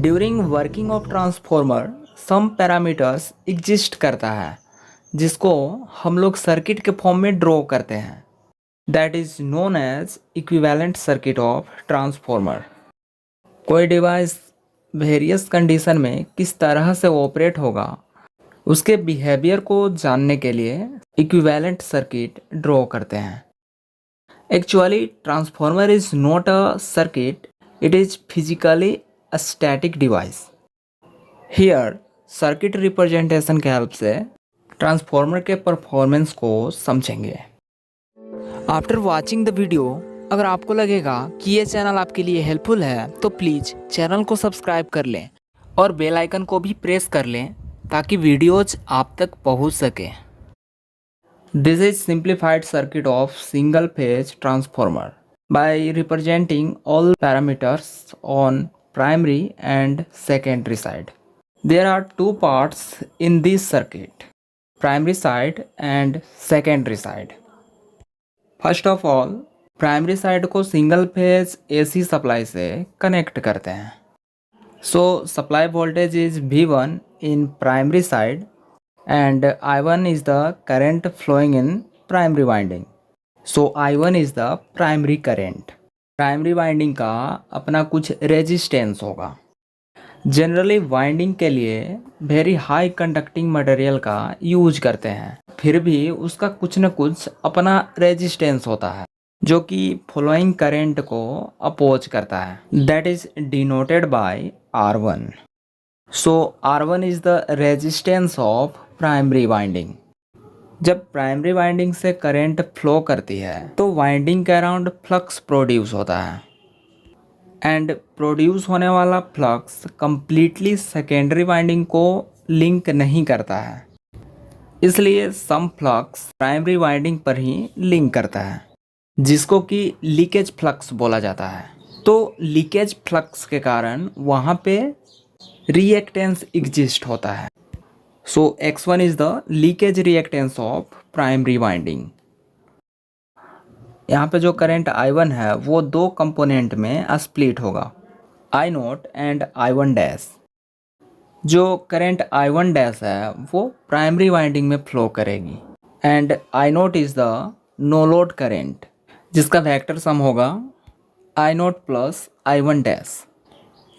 During working of transformer some parameters exist करता है जिसको हम लोग सर्किट के फॉर्म में ड्रॉ करते हैं। That is known as equivalent circuit of transformer. कोई डिवाइस वेरियस कंडीशन में किस तरह से ऑपरेट होगा उसके बिहेवियर को जानने के लिए इक्विवेलेंट सर्किट ड्रॉ करते हैं। Actually transformer is not a circuit, it is physically a static device. Here, circuit representation के हेल्प से ट्रांसफॉर्मर के परफॉर्मेंस को समझेंगे। आफ्टर वॉचिंग द वीडियो, अगर आपको लगेगा कि ये चैनल आपके लिए हेल्पफुल है तो प्लीज़ चैनल को सब्सक्राइब कर लें और बेल आइकन को भी प्रेस कर लें ताकि वीडियोज आप तक पहुंच सके। This is simplified circuit of single phase transformer by representing all parameters on primary and secondary side. There are two parts in this circuit, primary side and secondary side. First of all, primary side को single phase AC supply से connect करते हैं। सो supply voltage is V1 in primary side and I1 is the current flowing in primary winding. So I1 is the primary current. Primary winding का अपना कुछ resistance होगा। Generally winding के लिए very high conducting material का use करते हैं, फिर भी उसका कुछ न कुछ अपना रेजिस्टेंस होता है जो कि फ्लोइंग करेंट को अपोज करता है। That is denoted bye R1। So R1 is the resistance of primary winding. जब प्राइमरी वाइंडिंग से करंट फ्लो करती है तो वाइंडिंग के अराउंड फ्लक्स प्रोड्यूस होता है एंड प्रोड्यूस होने वाला फ्लक्स कंप्लीटली सेकेंडरी वाइंडिंग को लिंक नहीं करता है, इसलिए सम फ्लक्स प्राइमरी वाइंडिंग पर ही लिंक करता है जिसको कि लीकेज फ्लक्स बोला जाता है। तो लीकेज फ्लक्स के कारण वहाँ पे रिएक्टेंस एग्जिस्ट होता है। So X1 is the leakage reactance of primary winding. यहाँ पे जो करंट I1 है वो दो कंपोनेंट में स्प्लिट होगा, I0 एंड I1 डैश। जो करंट I1 डैश है वो प्राइमरी वाइंडिंग में फ्लो करेगी and I0 is the no load current जिसका वेक्टर सम होगा I0 प्लस I1 डैश।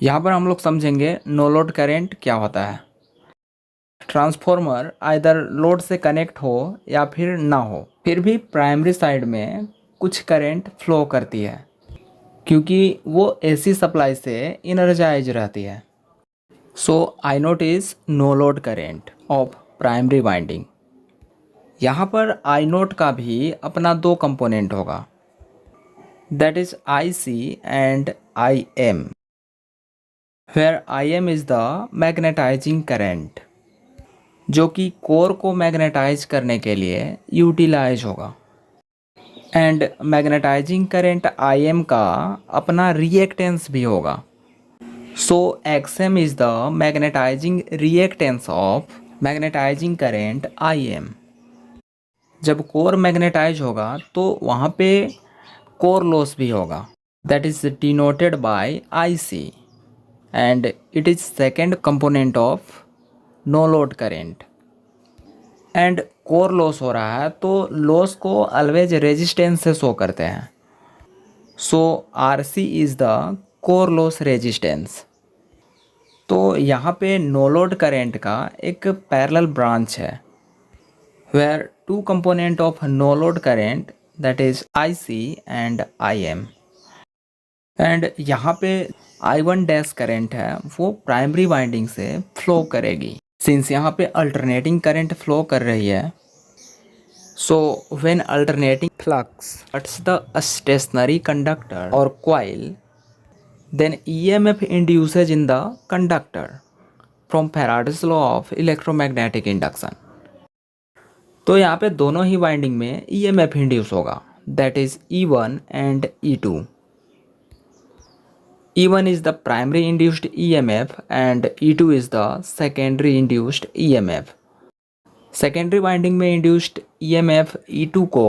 यहाँ पर हम लोग समझेंगे नो लोड करेंट क्या होता है। ट्रांसफॉर्मर आइदर लोड से कनेक्ट हो या फिर ना हो, फिर भी प्राइमरी साइड में कुछ करंट फ्लो करती है क्योंकि वो AC सप्लाई से इनर्जाइज रहती है। So I0 is no load current of primary winding. यहाँ पर I0 का भी अपना दो कंपोनेंट होगा, that is IC and IM, where IM is the magnetising current जो कि कोर को मैग्नेटाइज करने के लिए यूटिलाइज होगा एंड मैग्नेटाइजिंग करंट IM का अपना रिएक्टेंस भी होगा। So XM is the magnetising reactance of magnetising current IM। जब कोर मैग्नेटाइज होगा तो वहाँ पे कोर लॉस भी होगा, that is denoted by IC and it is second component of no load current. And core loss हो रहा है तो लॉस को ऑलवेज रेजिस्टेंस से शो करते हैं। So RC is the core loss resistance. तो यहाँ पे नो लोड करेंट का एक पैरेलल ब्रांच है where two component of no load current that is IC and IM। And यहाँ पे I1 डैश करेंट है वो प्राइमरी वाइंडिंग से फ्लो करेगी। सिंस यहाँ पे अल्टरनेटिंग करंट फ्लो कर रही है, so when alternating flux cuts the stationary conductor और coil, then EMF induces in the conductor from Faraday's law of electromagnetic induction. तो यहाँ पे दोनों ही वाइंडिंग में EMF इंड्यूस होगा, that is E1 and E2। E1 is the primary induced EMF and E2 is the secondary induced EMF. Secondary winding में induced EMF E2 को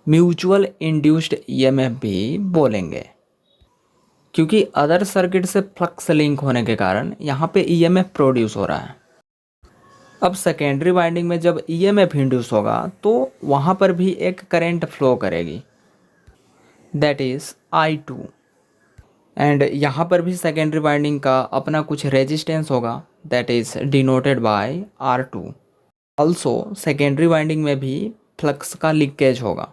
mutual induced EMF भी बोलेंगे क्योंकि अदर सर्किट से flux link होने के कारण यहाँ पे ईएमएफ प्रोड्यूस हो रहा है। अब सेकेंडरी वाइंडिंग में जब ईएमएफ इंड्यूस होगा तो वहाँ पर भी एक करंट फ्लो करेगी, दैट इज़ I2। एंड यहाँ पर भी सेकेंडरी वाइंडिंग का अपना कुछ रेजिस्टेंस होगा, that is denoted by R2। Also secondary winding में भी फ्लक्स का लीकेज होगा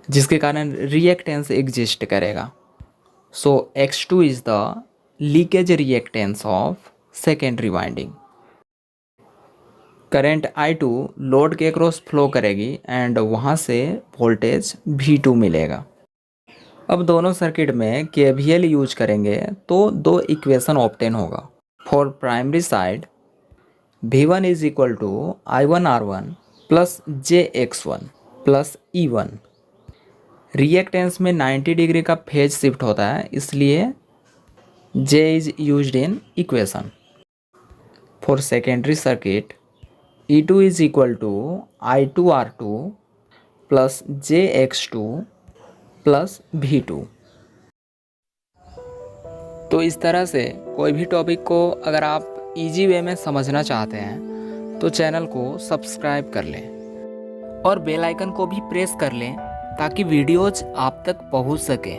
जिसके कारण रिएक्टेंस एग्जिस्ट करेगा। सो X2 is the leakage reactance of secondary winding. Current I2 load के क्रॉस फ्लो करेगी एंड वहाँ से वोल्टेज V2 मिलेगा। अब दोनों सर्किट में KVL यूज करेंगे तो दो इक्वेशन ऑब्टेन होगा। For primary side V1 is equal to I1R1 plus JX1 plus E1। Reactance में 90 डिग्री का फेज शिफ्ट होता है, इसलिए J is used in equation. For secondary circuit E2 is equal to I2R2 plus JX2 plus V2। तो इस तरह से कोई भी टॉपिक को अगर आप इजी वे में समझना चाहते हैं तो चैनल को सब्सक्राइब कर लें और बेल आइकन को भी प्रेस कर लें ताकि वीडियोज आप तक पहुंच सके।